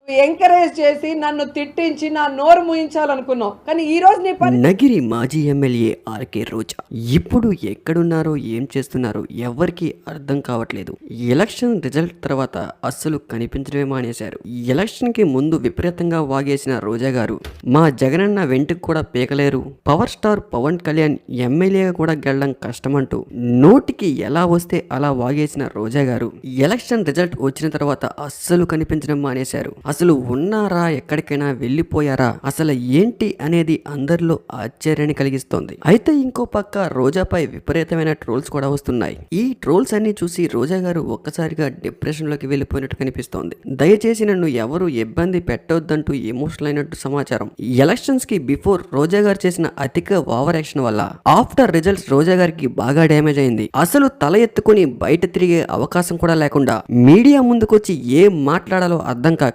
Encourage చేసి నన్ను తిట్టించి నా నోరు మూయించాలనుకున్నావు. కానీ ఈ రోజు నీ పని నగిరి మాజీ ఎమ్మెల్యే ఆర్కే రోజా ఇప్పుడు ఎక్కడున్నారో ఏం చేస్తున్నారో ఎవరికి అర్థం కావట్లేదు. ఎలక్షన్ రిజల్ట్ తర్వాత అస్సలు కనిపించడమే మానేశారు. ఎలక్షన్ కి ముందు విపరీతంగా వాగేసిన రోజా గారు మా జగనన్న వెంటకు కూడా పీకలేరు, పవర్ స్టార్ పవన్ కళ్యాణ్ ఎమ్మెల్యేగా కూడా గెలడం కష్టమంటూ నోటికి ఎలా వస్తే అలా వాగేసిన రోజా గారు ఎలక్షన్ రిజల్ట్ వచ్చిన తర్వాత అస్సలు కనిపించడం మానేశారు. అసలు ఉన్నారా, ఎక్కడికైనా వెళ్ళిపోయారా, అసలు ఏంటి అనేది అందరిలో ఆశ్చర్యాన్ని కలిగిస్తోంది. అయితే ఇంకో పక్క రోజాపై విపరీతమైన ట్రోల్స్ కూడా వస్తున్నాయి. ఈ ట్రోల్స్ అన్ని చూసి రోజా గారు ఒక్కసారిగా డిప్రెషన్ లోకి వెళ్ళిపోయినట్టు కనిపిస్తోంది. దయచేసి నన్ను ఎవరు ఇబ్బంది పెట్టొద్దంటూ ఎమోషనల్ అయినట్టు సమాచారం. ఎలక్షన్స్ కి బిఫోర్ రోజా గారు చేసిన అధిక ఓవర్ యాక్షన్ వల్ల ఆఫ్టర్ రిజల్ట్స్ రోజా గారికి బాగా డ్యామేజ్ అయింది. అసలు తల ఎత్తుకుని బయట తిరిగే అవకాశం కూడా లేకుండా మీడియా ముందుకొచ్చి ఏం మాట్లాడాలో అర్థం కాక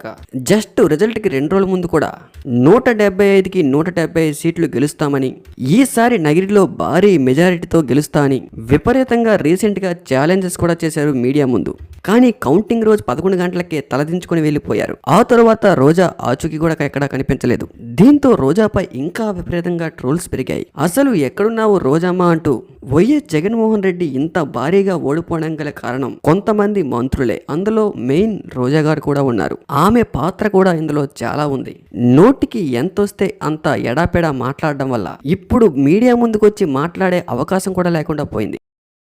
జస్ట్ రిజల్ట్ కి 2 రోజుల ముందు కూడా 175కి 175 సీట్లు గెలుస్తామని, ఈసారి నగిరిలో భారీ మెజారిటీతో గెలుస్తా అని విపరీతంగా రీసెంట్ గా ఛాలెంజెస్ కూడా చేశారు మీడియా ముందు. కానీ కౌంటింగ్ రోజు 11 గంటలకే తలదించుకొని వెళ్ళిపోయారు. ఆ తరువాత రోజా ఆచూకీ కూడా ఎక్కడా కనిపించలేదు. దీంతో రోజాపై ఇంకా విపరీతంగా ట్రోల్స్ పెరిగాయి. అసలు ఎక్కడున్నావు రోజమ్మ అంటూ వైఎస్ జగన్మోహన్ రెడ్డి ఇంత భారీగా ఓడిపోవడం గల కారణం కొంతమంది మంత్రులే. అందులో మెయిన్ రోజా గారు కూడా ఉన్నారు. ఆమె పాత్ర కూడా ఇందులో చాలా ఉంది. నోటికి ఎంతొస్తే అంత ఎడాపెడా మాట్లాడడం వల్ల ఇప్పుడు మీడియా ముందుకొచ్చి మాట్లాడే అవకాశం కూడా లేకుండా పోయింది.